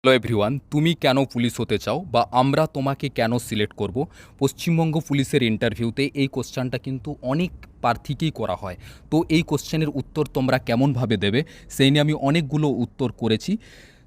Hello everyone, তুমি কেন police হতে চাও বা আমরা তোমাকে কেন সিলেক্ট করব? পশ্চিমবঙ্গ পুলিশের ইন্টারভিউতে এই কোশ্চেনটা কিন্তু অনেক প্রার্থীকেই করা হয়। তো এই কোশ্চেনের উত্তর তোমরা কেমনভাবে দেবে সেই নিয়ে আমি অনেকগুলো উত্তর করেছি।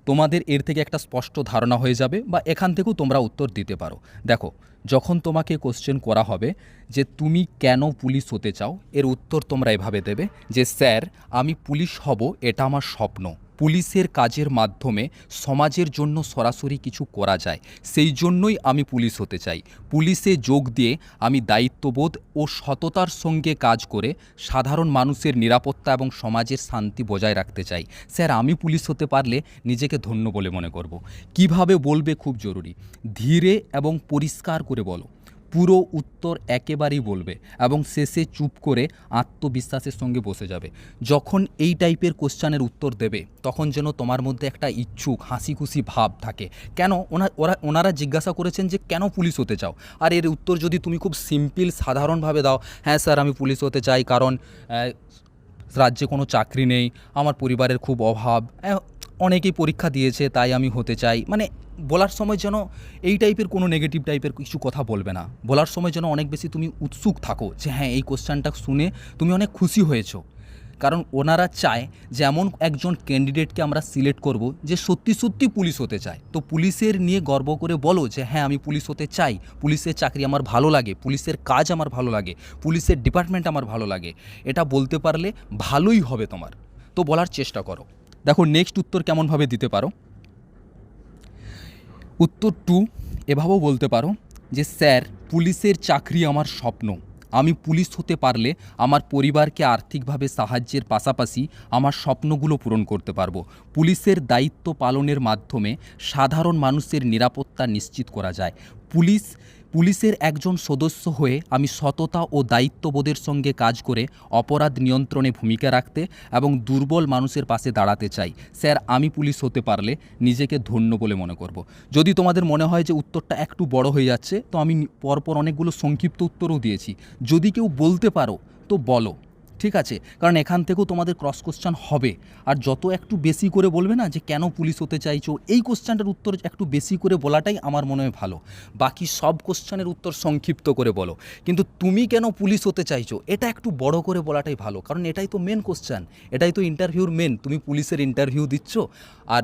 তোমাদের এর থেকে একটা স্পষ্ট ধারণা হয়ে যাবে বা এখান থেকেও তোমরা উত্তর দিতে পারো। দেখো, যখন তোমাকে কোশ্চেন করা হবে যে তুমি কেন পুলিশ হতে চাও, এর উত্তর তোমরা এভাবে দেবে যে স্যার, আমি পুলিশ হব, এটা আমার স্বপ্ন। পুলিশের কাজের মাধ্যমে সমাজের জন্য সরাসরি কিছু করা যায়, সেই জন্যই আমি পুলিশ হতে চাই। পুলিশে যোগ দিয়ে আমি দায়িত্ববোধ ও সততার সঙ্গে কাজ করে সাধারণ মানুষের নিরাপত্তা এবং সমাজের শান্তি বজায় রাখতে চাই। স্যার, আমি পুলিশ হতে পারলে নিজেকে ধন্য বলে মনে করব। কিভাবে বলবে খুব জরুরি, ধীরে এবং পরিষ্কার করে বলো। পুরো উত্তর একেবারেই বলবে এবং শেষে চুপ করে আত্মবিশ্বাসের সঙ্গে বসে যাবে। যখন এই টাইপের কোশ্চেনের উত্তর দেবে তখন যেন তোমার মধ্যে একটা ইচ্ছুক হাসি খুশি ভাব থাকে। কেন ওনারা জিজ্ঞাসা করেছেন যে কেন পুলিশ হতে চাও, আর এর উত্তর যদি তুমি খুব সিম্পল সাধারণভাবে দাও, হ্যাঁ স্যার আমি পুলিশ হতে চাই কারণ রাজ্যে কোনো চাকরি নেই, আমার পরিবারের খুব অভাব, অনেকেই পরীক্ষা দিয়েছে তাই আমি হতে চাই, মানে বলার সময় যেন এই টাইপের কোনো নেগেটিভ টাইপের কিছু কথা বলবে না। বলার সময় যেন অনেক বেশি তুমি উৎসুক থাকো যে হ্যাঁ এই কোশ্চেনটা শুনে তুমি অনেক খুশি হয়েছো, কারণ ওনারা চায় যে এমন একজন ক্যান্ডিডেটকে আমরা সিলেক্ট করব যে সত্যি সত্যি পুলিশ হতে চায়। তো পুলিশের নিয়ে গর্ব করে বলো যে হ্যাঁ আমি পুলিশ হতে চাই, পুলিশের চাকরি আমার ভালো লাগে, পুলিশের কাজ আমার ভালো লাগে, পুলিশের ডিপার্টমেন্ট আমার ভালো লাগে। এটা বলতে পারলে ভালোই হবে তোমার, তো বলার চেষ্টা করো। দেখো নেক্সট উত্তর কেমনভাবে দিতে পারো। উত্তর 2 এভাবেও বলতে পারো যে স্যার, পুলিশের চাকরি আমার স্বপ্ন। আমি পুলিশ হতে পারলে আমার পরিবারকে আর্থিকভাবে সাহায্যের পাশাপাশি আমার স্বপ্নগুলো পূরণ করতে পারবো। পুলিশের দায়িত্ব পালনের মাধ্যমে সাধারণ মানুষের নিরাপত্তা নিশ্চিত করা যায়। পুলিশের একজন সদস্য হয়ে আমি সততা ও দায়িত্ববোধের সঙ্গে কাজ করে অপরাধ নিয়ন্ত্রণে ভূমিকা রাখতে এবং দুর্বল মানুষের পাশে দাঁড়াতে চাই। স্যার, আমি পুলিশ হতে পারলে নিজেকে ধন্য বলে মনে করব। যদি তোমাদের মনে হয় যে উত্তরটা একটু বড় হয়ে যাচ্ছে, তো আমি পরপর অনেকগুলো সংক্ষিপ্ত উত্তরও দিয়েছি। যদি কেউ বলতে পারো তো বলো, ঠিক আছে? কারণ এখান থেকেও তোমাদের ক্রস কোশ্চেন হবে। আর যত একটু বেশি করে বলবে না যে কেন পুলিশ হতে চাইছো, এই কোশ্চেনটার উত্তর একটু বেশি করে বলাটাই আমার মনে হয় ভালো। বাকি সব কোশ্চেনের উত্তর সংক্ষিপ্ত করে বলো, কিন্তু তুমি কেন পুলিশ হতে চাইছো এটা একটু বড় করে বলাটাই ভালো, কারণ এটাই তো মেন কোশ্চেন, এটাই তো ইন্টারভিউর মেন। তুমি পুলিশের ইন্টারভিউ দিচ্ছ আর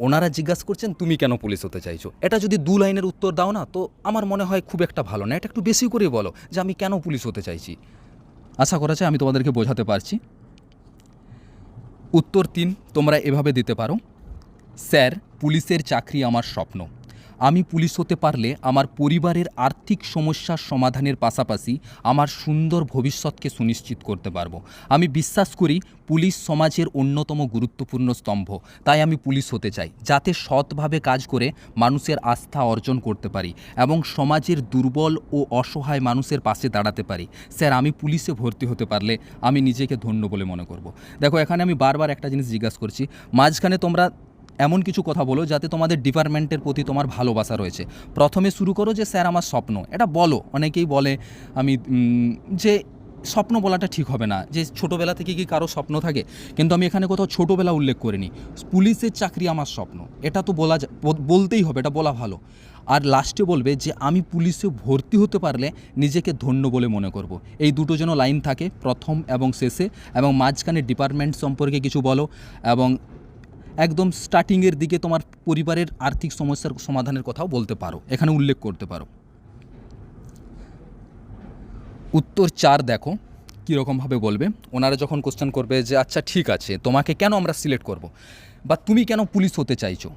ওনারা জিজ্ঞাসা করছেন তুমি কেন পুলিশ হতে চাইছো। এটা যদি 2 লাইনের উত্তর দাও না, তো আমার মনে হয় খুব একটা ভালো না। এটা একটু বেশি করে বলো যে আমি কেন পুলিশ হতে চাইছি। আশা করা যায় আমি তোমাদেরকে বোঝাতে পারছি। উত্তর 3 তোমরা এভাবে দিতে পারো, স্যার, পুলিশের চাকরি আমার স্বপ্ন। আমি পুলিশ হতে পারলে আমার পরিবারের আর্থিক সমস্যার সমাধানের পাশাপাশি আমার সুন্দর ভবিষ্যৎকে সুনিশ্চিত করতে পারবো। আমি বিশ্বাস করি পুলিশ সমাজের অন্যতম গুরুত্বপূর্ণ স্তম্ভ, তাই আমি পুলিশ হতে চাই যাতে সৎভাবে কাজ করে মানুষের আস্থা অর্জন করতে পারি এবং সমাজের দুর্বল ও অসহায় মানুষের পাশে দাঁড়াতে পারি। স্যার, আমি পুলিশে ভর্তি হতে পারলে আমি নিজেকে ধন্য বলে মনে করব। দেখো, এখানে আমি বারবার একটা জিনিস জিজ্ঞাসা করছি, মাঝখানে তোমরা এমন কিছু কথা বলো যাতে তোমাদের ডিপার্টমেন্টের প্রতি তোমার ভালোবাসা রয়েছে। প্রথমে শুরু করো যে স্যার আমার স্বপ্ন, এটা বলো। অনেকেই বলে আমি যে স্বপ্ন বলাটা ঠিক হবে না, যে ছোটোবেলা থেকে কি কারো স্বপ্ন থাকে, কিন্তু আমি এখানে কোথাও ছোটোবেলা উল্লেখ করিনি। পুলিশের চাকরি আমার স্বপ্ন, এটা তো বলতেই হবে, এটা বলা ভালো। আর লাস্টে বলবে যে আমি পুলিশে ভর্তি হতে পারলে নিজেকে ধন্য বলে মনে করব। এই দুটো যেন লাইন থাকে প্রথম এবং শেষে, এবং মাঝখানে ডিপার্টমেন্ট সম্পর্কে কিছু বলো, এবং একদম স্টার্টিংয়ের দিকে তোমার পরিবারের আর্থিক সমস্যার সমাধানের কথাও বলতে পারো, এখানে উল্লেখ করতে পারো। উত্তর 4 দেখো কীরকমভাবে বলবে। ওনারা যখন কোশ্চেন করবে যে আচ্ছা ঠিক আছে তোমাকে কেন আমরা সিলেক্ট করব, বা তুমি কেন পুলিশ হতে চাইছো,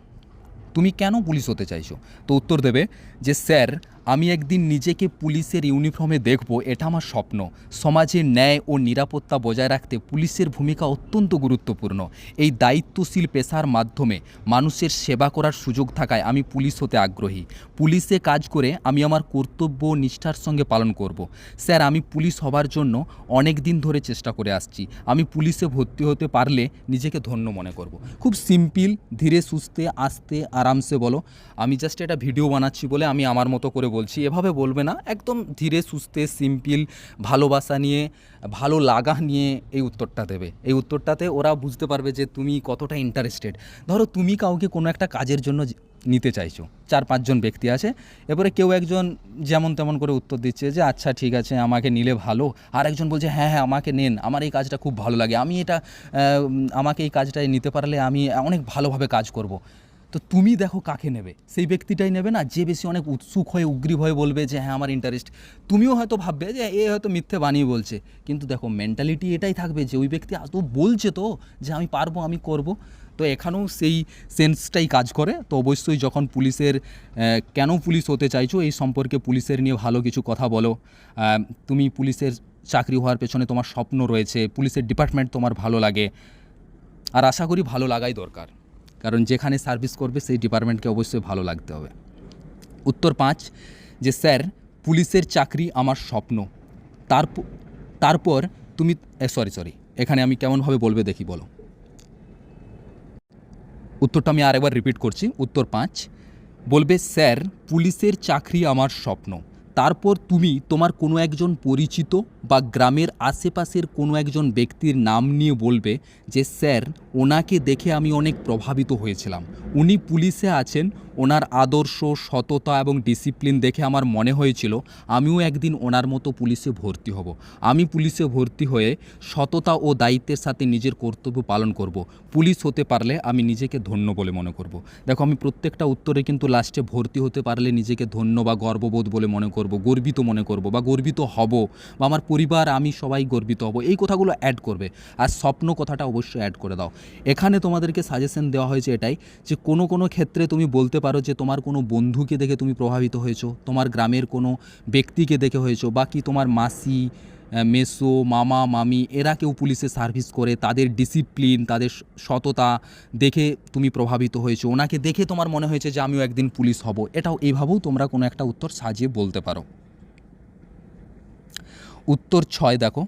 তুমি কেন পুলিশ হতে চাইছো, তো উত্তর দেবে যে স্যার, আমি একদিন নিজেকে পুলিশের ইউনিফর্মে দেখব, এটা আমার স্বপ্ন। সমাজে ন্যায় ও নিরাপত্তা বজায় রাখতে পুলিশের ভূমিকা অত্যন্ত গুরুত্বপূর্ণ। এই দায়িত্বশীল পেশার মাধ্যমে মানুষের সেবা করার সুযোগ থাকায় আমি পুলিশ হতে আগ্রহী। পুলিশে কাজ করে আমি আমার কর্তব্য নিষ্ঠার সঙ্গে পালন করব। স্যার, আমি পুলিশ হবার জন্য অনেক দিন ধরে চেষ্টা করে আসছি। আমি পুলিশে ভর্তি হতে পারলে নিজেকে ধন্য মনে করব। খুব সিম্পল, ধীরে সুস্থে আস্তে আরামসে বলো। আমি জাস্ট এটা ভিডিও বানাচ্ছি বলে আমি আমার মতো করে বলছি, এভাবে বলবে না, একদম ধীরে সুস্থে সিম্পল ভালোবাসা নিয়ে, ভালো লাগা নিয়ে এই উত্তরটা দেবে। এই উত্তরটাতে ওরা বুঝতে পারবে যে তুমি কতটা ইন্টারেস্টেড। ধরো তুমি কাউকে কোনো একটা কাজের জন্য নিতে চাইছো, 4-5 জন ব্যক্তি আছে, এবারে কেউ একজন যেমন তেমন করে উত্তর দিচ্ছে যে আচ্ছা ঠিক আছে আমাকে নিলে ভালো, আর একজন বলছে হ্যাঁ হ্যাঁ আমাকে নেন, আমার এই কাজটা খুব ভালো লাগে, আমি এটা আমাকে এই কাজটায় নিতে পারলে আমি অনেক ভালোভাবে কাজ করব। তো তুমি দেখো কাকে নেবে, সেই ব্যক্তিটাই নেবে না যে বেশি অনেক উৎসুক হয়ে উগ্রীব হয়ে বলবে যে হ্যাঁ আমার ইন্টারেস্ট। তুমিও হয়তো ভাববে যে এ হয়তো মিথ্যে বানিয়ে বলছে, কিন্তু দেখো মেন্টালিটি এটাই থাকবে যে ওই ব্যক্তি তো বলছে তো যে আমি পারবো, আমি করব। তো এখানেও সেই সেন্সটাই কাজ করে। তো অবশ্যই যখন পুলিশের কেন পুলিশ হতে চাইছো এই সম্পর্কে পুলিশের নিয়ে ভালো কিছু কথা বলো। তুমি পুলিশের চাকরি হওয়ার পেছনে তোমার স্বপ্ন রয়েছে, পুলিশের ডিপার্টমেন্ট তোমার ভালো লাগে, আর আশা করি ভালো লাগাই দরকার, কারণ যেখানে সার্ভিস করবে সেই ডিপার্টমেন্টকে অবশ্যই ভালো লাগতে হবে। উত্তর 5, যে স্যার পুলিশের চাকরি আমার স্বপ্ন, তারপর তুমি সরি এখানে আমি কেমনভাবে বলবে দেখি বলো। উত্তরটা আমি আরেকবার রিপিট করছি। উত্তর 5 বলবে স্যার পুলিশের চাকরি আমার স্বপ্ন, তারপর তুমি তোমার কোনো একজন পরিচিত বা গ্রামের আশেপাশের কোনো একজন ব্যক্তির নাম নিয়ে বলবে যে স্যার ওনাকে দেখে আমি অনেক প্রভাবিত হয়েছিলাম, উনি পুলিশে আছেন, ওনার আদর্শ সততা এবং ডিসিপ্লিন দেখে আমার মনে হয়েছিল আমিও একদিন ওনার মতো পুলিশে ভর্তি হব। আমি পুলিশে ভর্তি হয়ে সততা ও দায়িত্বের সাথে নিজের কর্তব্য পালন করব। পুলিশ হতে পারলে আমি নিজেকে ধন্য বলে মনে করব। দেখো আমি প্রত্যেকটা উত্তরে কিন্তু লাস্টে ভর্তি হতে পারলে নিজেকে ধন্য বা গর্ববোধ বলে মনে করব, গর্বিত মনে করব বা গর্বিত হব, বা আমার পরিবার আমি সবাই গর্বিত হব, এই কথাগুলো অ্যাড করবে। আর স্বপ্ন কথাটা অবশ্যই অ্যাড করে দাও। এখানে তোমাদেরকে সাজেশন দেওয়া হয়েছে এটাই যে কোনো কোনো ক্ষেত্রে তুমি বলতে পারো যে তোমার কোনো বন্ধুকে দেখে তুমি প্রভাবিত হয়েছো, তোমার গ্রামের কোনো ব্যক্তিকে দেখে হয়েছো, বা কি তোমার মাসি মেসো মামা মামি এরা কেউ পুলিশে সার্ভিস করে, তাদের ডিসিপ্লিন তাদের সততা দেখে তুমি প্রভাবিত হয়েছো, ওনাকে দেখে তোমার মনে হয়েছে যে আমিও একদিন পুলিশ হব। এটাও এইভাবেও তোমরা কোনো একটা উত্তর সাজিয়ে বলতে পারো। উত্তর 6 দেখো,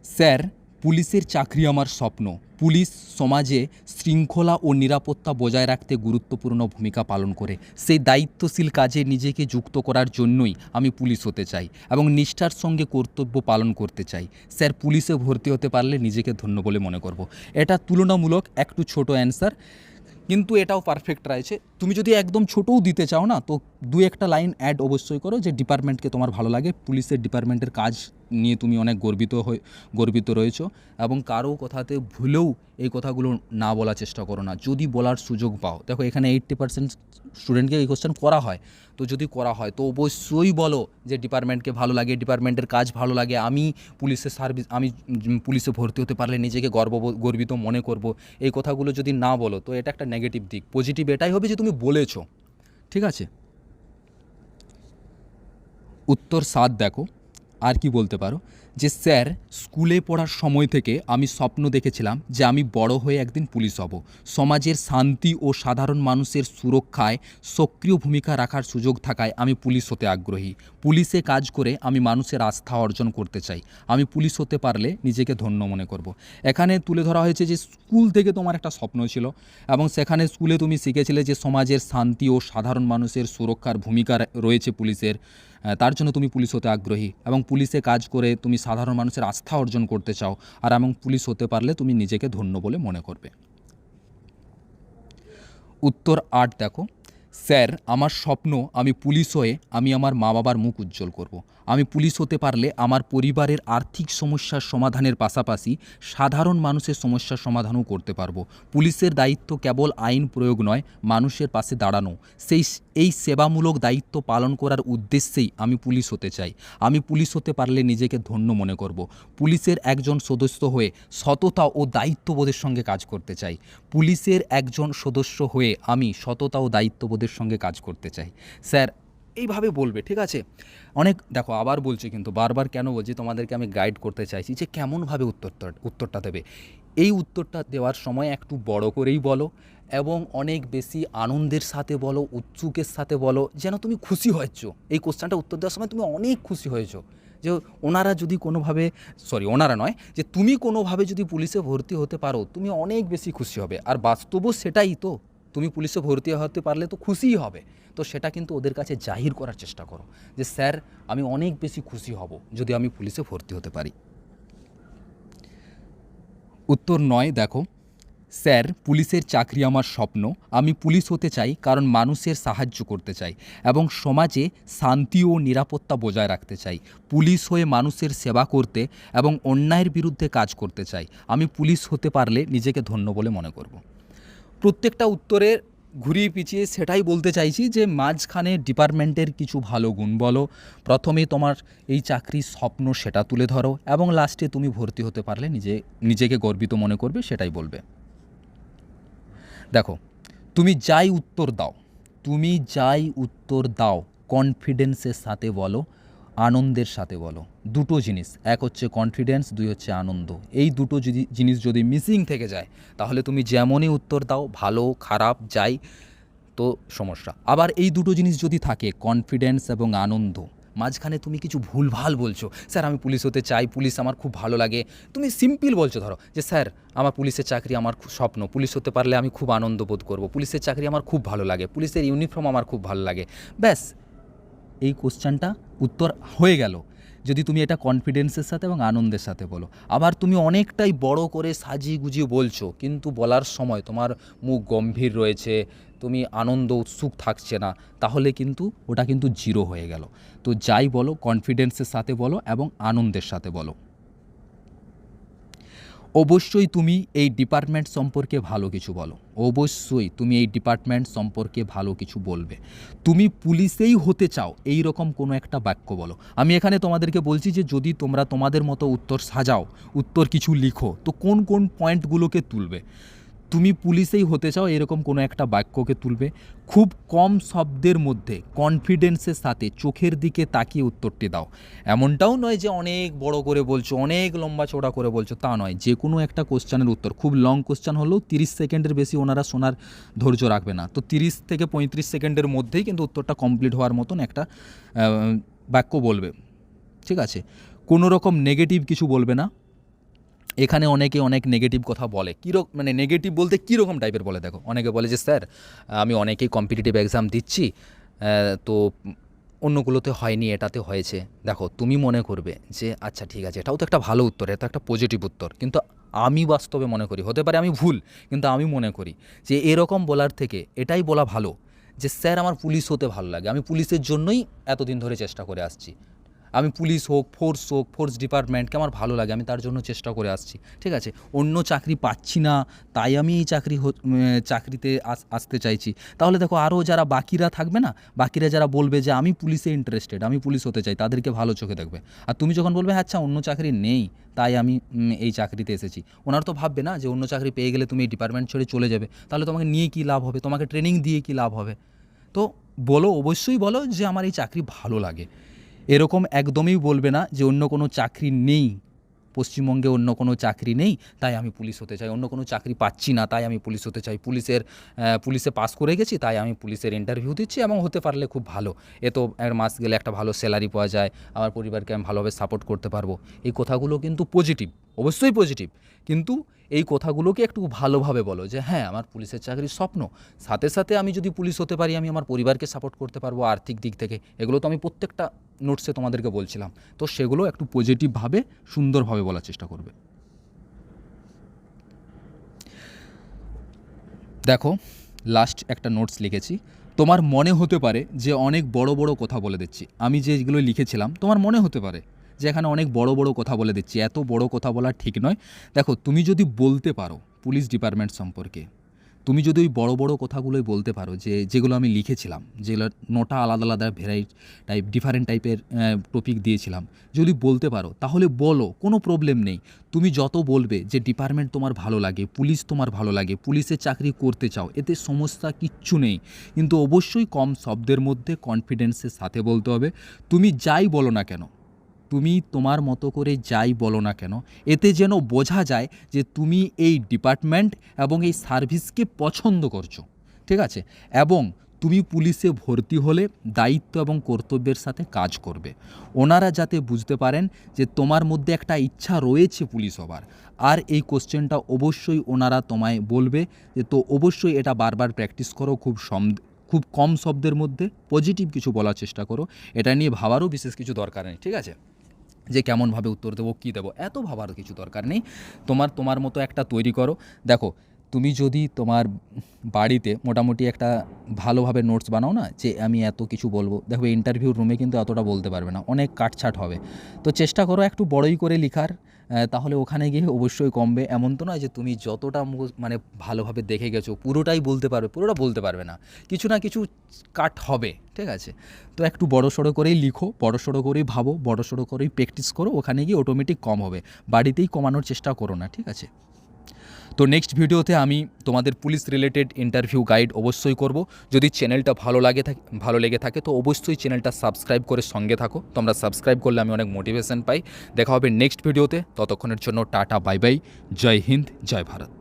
স্যার পুলিশের চাকরি আমার স্বপ্ন, পুলিশ সমাজে শৃঙ্খলা ও নিরাপত্তা বজায় রাখতে গুরুত্বপূর্ণ ভূমিকা পালন করে, সেই দায়িত্বশীল কাজে নিজেকে যুক্ত করার জন্যই আমি পুলিশ হতে চাই এবং নিষ্ঠার সঙ্গে কর্তব্য পালন করতে চাই। স্যার পুলিশে ভর্তি হতে পারলে নিজেকে ধন্য বলে মনে করব। এটা তুলনামূলক একটু ছোট অ্যান্সার, কিন্তু এটাও পারফেক্ট রয়েছে। তুমি যদি একদম ছোটও দিতে চাও না, তো 2-1টা লাইন অ্যাড অবশ্যই করো যে ডিপার্টমেন্টকে তোমার ভালো লাগে, পুলিশের ডিপার্টমেন্টের কাজ নিয়ে তুমি অনেক গর্বিত রয়েছো, এবং কারো কথাতে ভুলেও এই কথাগুলো না বলার চেষ্টা করো না যদি বলার সুযোগ পাও। দেখো এখানে 80% স্টুডেন্টকে এই কোশ্চেন করা হয়, তো যদি করা হয় তো অবশ্যই বলো যে ডিপার্টমেন্টকে ভালো লাগে, ডিপার্টমেন্টের কাজ ভালো লাগে, আমি পুলিশের সার্ভিস আমি পুলিশে ভর্তি হতে পারলে নিজেকে গর্বিত মনে করব। এই কথাগুলো যদি না বলো তো এটা একটা নেগেটিভ দিক। পজিটিভ এটাই হবে যে তুমি বলেছো। ঠিক আছে। উত্তর 7 দেখো, আর কি বলতে পারো যে স্যার স্কুলে পড়ার সময় থেকে আমি স্বপ্ন দেখেছিলাম যে আমি বড় হয়ে একদিন পুলিশ হব, সমাজের শান্তি ও সাধারণ মানুষের সুরক্ষায় সক্রিয় ভূমিকা রাখার সুযোগ থাকায় আমি পুলিশ হতে আগ্রহী, পুলিশে কাজ করে আমি মানুষের আস্থা অর্জন করতে চাই, আমি পুলিশ হতে পারলে নিজেকে ধন্য মনে করব। এখানে তুলে ধরা হয়েছে যে স্কুল থেকে তোমার একটা স্বপ্ন ছিল এবং সেখানে স্কুলে তুমি শিখেছিলে যে সমাজের শান্তি ও সাধারণ মানুষের সুরক্ষার ভূমিকা রয়েছে পুলিশের, তার জন্য তুমি পুলিশ হতে আগ্রহী এবং পুলিশে কাজ করে তুমি সাধারণ মানুষের আস্থা অর্জন করতে চাও, আর এবং পুলিশ হতে পারলে তুমি নিজেকে ধন্য বলে মনে করবে। উত্তর 8 দেখো, স্যার আমার স্বপ্ন আমি পুলিশ হয়ে আমি আমার মা বাবার মুখ উজ্জ্বল করব, আমি পুলিশ হতে পারলে আমার পরিবারের আর্থিক সমস্যার সমাধানের পাশাপাশি সাধারণ মানুষের সমস্যার সমাধানও করতে পারবো। পুলিশের দায়িত্ব কেবল আইন প্রয়োগ নয়, মানুষের পাশে দাঁড়ানো, এই সেবামূলক দায়িত্ব পালন করার উদ্দেশ্যেই আমি পুলিশ হতে চাই, আমি পুলিশ হতে পারলে নিজেকে ধন্য মনে করব। পুলিশের একজন সদস্য হয়ে সততা ও দায়িত্ববোধের সঙ্গে কাজ করতে চাই, পুলিশের একজন সদস্য হয়ে আমি সততা ও দায়িত্ববোধের সঙ্গে কাজ করতে চাই। স্যার এইভাবে বলবে। ঠিক আছে। অনেক দেখো আবার বলছি, কিন্তু বারবার কেন বলছি, তোমাদেরকে আমি গাইড করতে চাইছি যে কেমনভাবে উত্তরটা দেবে। এই উত্তরটা দেওয়ার সময় একটু বড় করেই বলো এবং অনেক বেশি আনন্দের সাথে বলো, উৎসুকের সাথে বলো, যেন তুমি খুশি হয়েছো। এই কোশ্চেনটা উত্তর দেওয়ার সময় তুমি অনেক খুশি হয়েছো যে ওনারা যদি কোনোভাবে ওনারা নয়, যে তুমি কোনোভাবে যদি পুলিশে ভর্তি হতে পারো তুমি অনেক বেশি খুশি হবে। আর বাস্তবও সেটাই তো, তুমি পুলিশে ভর্তি হতে পারলে তো খুশিই হবে, তো সেটা কিন্তু ওদের কাছে জাহির করার চেষ্টা করো যে স্যার আমি অনেক বেশি খুশি হব যদি আমি পুলিশে ভর্তি হতে পারি। উত্তর 9 দেখো, স্যার পুলিশের চাকরি আমার স্বপ্ন, আমি পুলিশ হতে চাই কারণ মানুষের সাহায্য করতে চাই এবং সমাজে শান্তি ও নিরাপত্তা বজায় রাখতে চাই। পুলিশ হয়ে মানুষের সেবা করতে এবং অন্যায়ের বিরুদ্ধে কাজ করতে চাই। আমি পুলিশ হতে পারলে নিজেকে ধন্য বলে মনে করব। প্রত্যেকটা উত্তরের ঘুরিয়ে পিছিয়ে সেটাই বলতে চাইছি যে মাঝখানে ডিপার্টমেন্টের কিছু ভালো গুণ বলো, প্রথমে তোমার এই চাকরির স্বপ্ন সেটা তুলে ধরো এবং লাস্টে তুমি ভর্তি হতে পারলে নিজেকে গর্বিত মনে করবে সেটাই বলবে। দেখো, তুমি যাই উত্তর দাও কনফিডেন্সের সাথে বলো, আনন্দের সাথে বলো। দুটো জিনিস, এক হচ্ছে কনফিডেন্স, দুই হচ্ছে আনন্দ। এই দুটো জিনিস যদি মিসিং থেকে যায় তাহলে তুমি যেমনই উত্তর দাও, ভালো খারাপ যাই, তো সমস্যা। আবার এই দুটো জিনিস যদি থাকে, কনফিডেন্স এবং আনন্দ, মাঝখানে তুমি কিছু ভুলভাল বলছো, স্যার আমি পুলিশ হতে চাই, পুলিশ আমার খুব ভালো লাগে, তুমি সিম্পল বলছো, ধরো যে স্যার আমার পুলিশের চাকরি আমার স্বপ্ন, পুলিশ হতে পারলে আমি খুব আনন্দ বোধ করব, পুলিশের চাকরি আমার খুব ভালো লাগে, পুলিশের ইউনিফর্ম আমার খুব ভালো লাগে, ব্যাস এই কোশ্চেনটা উত্তর হয়ে গেল যদি তুমি এটা কনফিডেন্সের সাথে এবং আনন্দের সাথে বলো। আবার তুমি অনেকটাই বড় করে সাজিয়ে গুজিয়ে বলছো কিন্তু বলার সময় তোমার মুখ গম্ভীর রয়েছে, তুমি আনন্দ উৎসুক থাকছে না, তাহলে কিন্তু ওটা কিন্তু জিরো হয়ে গেল। তো যাই বলো কনফিডেন্সের সাথে বলো এবং আনন্দের সাথে বলো। অবশ্যই তুমি এই ডিপার্টমেন্ট সম্পর্কে ভালো কিছু বলো, অবশ্যই তুমি এই ডিপার্টমেন্ট সম্পর্কে ভালো কিছু বলবে। তুমি পুলিশেই হতে চাও এই রকম কোনো একটা বাক্য বলো। আমি এখানে তোমাদেরকে বলছি যে যদি তোমরা তোমাদের মতো উত্তর সাজাও, উত্তর কিছু লিখো, তো কোন কোন পয়েন্টগুলোকে তুলবে। তুমি পুলিশেই হতে চাও এরকম কোনো একটা বাক্যকে তুলবে, খুব কম শব্দের মধ্যে কনফিডেন্সের সাথে চোখের দিকে তাকিয়ে উত্তরটি দাও। এমনটাও নয় যে অনেক বড় করে বলছো, অনেক লম্বা চওড়া করে বলছো, তা নয়। যে কোনো একটা কোশ্চেনের উত্তর, খুব লং কোশ্চেন হলেও 30 সেকেন্ডের বেশি ওনারা শোনার ধৈর্য রাখবে না, তো 30 থেকে 35 সেকেন্ডের মধ্যেই কিন্তু উত্তরটা কমপ্লিট হওয়ার মতন একটা বাক্য বলবে, ঠিক আছে? কোনো রকম নেগেটিভ কিছু বলবে না। এখানে অনেকে অনেক নেগেটিভ কথা বলে, মানে নেগেটিভ বলতে কীরকম টাইপের বলে, দেখো অনেকে বলে যে স্যার আমি অনেকেই কম্পিটিটিভ এক্সাম দিচ্ছি, তো অন্যগুলোতে হয়নি, এটাতে হয়েছে। দেখো তুমি মনে করবে যে আচ্ছা ঠিক আছে, এটাও তো একটা ভালো উত্তর, এটা একটা পজিটিভ উত্তর, কিন্তু আমি বাস্তবে মনে করি, হতে পারে আমি ভুল, কিন্তু আমি মনে করি যে এরকম বলার থেকে এটাই বলা ভালো যে স্যার আমার পুলিশ হতে ভালো লাগে, আমি পুলিশের জন্যই এতদিন ধরে চেষ্টা করে আসছি, আমি পুলিশ হোক, ফোর্স ডিপার্টমেন্টকে আমার ভালো লাগে, আমি তার জন্য চেষ্টা করে আসছি, ঠিক আছে? অন্য চাকরি পাচ্ছি না তাই আমি এই চাকরিতে আসতে চাইছি। তাহলে দেখো আরও যারা বাকিরা থাকবে না, বাকিরা যারা বলবে যে আমি পুলিশে ইন্টারেস্টেড, আমি পুলিশ হতে চাই, তাদেরকে ভালো চোখে দেখবে। আর তুমি যখন বলবে আচ্ছা অন্য চাকরি নেই তাই আমি এই চাকরিতে এসেছি, ওনারা তো ভাববে না যে অন্য চাকরি পেয়ে গেলে তুমি এই ডিপার্টমেন্ট ছেড়ে চলে যাবে, তাহলে তোমাকে নিয়ে কী লাভ হবে, তোমাকে ট্রেনিং দিয়ে কী লাভ হবে। তো বলো, অবশ্যই বলো যে আমার এই চাকরি ভালো লাগে। এরকম একদমই বলবে না যে অন্য কোনো চাকরি নেই, পশ্চিমবঙ্গে অন্য কোনো চাকরি নেই তাই আমি পুলিশ হতে চাই, অন্য কোনো চাকরি পাচ্ছি না তাই আমি পুলিশ হতে চাই, পুলিশে পাস করে গেছি তাই আমি পুলিশের ইন্টারভিউ দিচ্ছি এবং হতে পারলে খুব ভালো, এ তো এক মাস গেলে একটা ভালো স্যালারি পাওয়া যায়, আমার পরিবারকে আমি ভালোভাবে সাপোর্ট করতে পারবো। এই কথাগুলো কিন্তু পজিটিভ, অবশ্যই পজিটিভ, কিন্তু এই কথাগুলোকে একটু ভালোভাবে বলো যে হ্যাঁ আমার পুলিশের চাকরির স্বপ্ন, সাথে সাথে আমি যদি পুলিশ হতে পারি আমি আমার পরিবারকে সাপোর্ট করতে পারবো আর্থিক দিক থেকে। এগুলো তো আমি প্রত্যেকটা নোটসে তোমাদেরকে বলছিলাম, তো সেগুলো একটু পজিটিভভাবে সুন্দরভাবে বলার চেষ্টা করবে। দেখো লাস্ট একটা নোটস লিখেছি, তোমার মনে হতে পারে যে অনেক বড় বড় কথা বলে দিচ্ছি, আমি যেগুলো লিখেছিলাম তোমার মনে হতে পারে যে এখানে অনেক বড় বড় কথা বলে দিচ্ছি, এত বড় কথা বলা ঠিক নয়। দেখো তুমি যদি বলতে পারো পুলিশ ডিপার্টমেন্ট সম্পর্কে, তুমি যদি ওই বড় বড় কথাগুলোই বলতে পারো যেগুলো আমি লিখেছিলাম, যেগুলো নোটা আলাদা আলাদা ডিফারেন্ট টাইপের টপিক দিয়েছিলাম, যদি বলতে পারো তাহলে বলো, কোনো প্রবলেম নেই। তুমি যত বলবে যে ডিপার্টমেন্ট তোমার ভালো লাগে, পুলিশ তোমার ভালো লাগে, পুলিশের চাকরি করতে চাও, এতে সমস্যা কিচ্ছু নেই, কিন্তু অবশ্যই কম শব্দের মধ্যে কনফিডেন্সের সাথে বলতে হবে। তুমি যাই বলো না কেন, তুমি তোমার মতো করে যাই বলো না কেন, এতে যেন বোঝা যায় যে তুমি এই ডিপার্টমেন্ট এবং এই সার্ভিসকে পছন্দ করছো, ঠিক আছে? এবং তুমি পুলিশে ভর্তি হলে দায়িত্ব এবং কর্তব্যের সাথে কাজ করবে। ওনারা যাতে বুঝতে পারেন যে তোমার মধ্যে একটা ইচ্ছা রয়েছে পুলিশ হবার। আর এই কোশ্চেনটা অবশ্যই ওনারা তোমায় বলবে যে তো অবশ্যই এটা বারবার প্র্যাকটিস করো, খুব কম শব্দের মধ্যে পজিটিভ কিছু বলার চেষ্টা করো। এটা নিয়ে ভাবারও বিশেষ কিছু দরকার নেই, ঠিক আছে, যে কেমনভাবে উত্তর দেবো, কী দেবো, এত ভাবার কিছু দরকার নেই। তোমার মতো একটা তৈরি করো। দেখো, তুমি যদি তোমার বাড়িতে মোটামুটি একটা ভালোভাবে নোটস বানাও না, যে আমি এত কিছু বলবো, দেখো ইন্টারভিউর রুমে কিন্তু এতটা বলতে পারবে না, অনেক কাটছাট হবে। তো চেষ্টা করো একটু বড়ই করে লিখার, তাহলে ওখানে গিয়ে অবশ্যই কমবে। এমন তো নয় যে তুমি যতটা মানে ভালোভাবে দেখে গেছো পুরোটাই বলতে পারবে, পুরোটা বলতে পারবে না, কিছু না কিছু কাট হবে, ঠিক আছে। তো একটু বড়সড় করেই লিখো, বড়সড় করেই ভাবো, বড়সড় করেই প্র্যাকটিস করো, ওখানে গিয়ে অটোমেটিক কম হবে। বাড়িতেই কমানোর চেষ্টা করো না, ঠিক আছে। তো নেক্সট ভিডিওতে আমি তোমাদের পুলিশ রিলেটেড ইন্টারভিউ গাইড অবশ্যই করব। যদি চ্যানেলটা ভালো লেগে থাকে তো অবশ্যই চ্যানেলটা সাবস্ক্রাইব করে সঙ্গে থাকো। তোমরা সাবস্ক্রাইব করলে আমি অনেক মোটিভেশন পাই। দেখা হবে নেক্সট ভিডিওতে, ততক্ষণের জন্য টাটা, বাই বাই, জয় হিন্দ, জয় ভারত।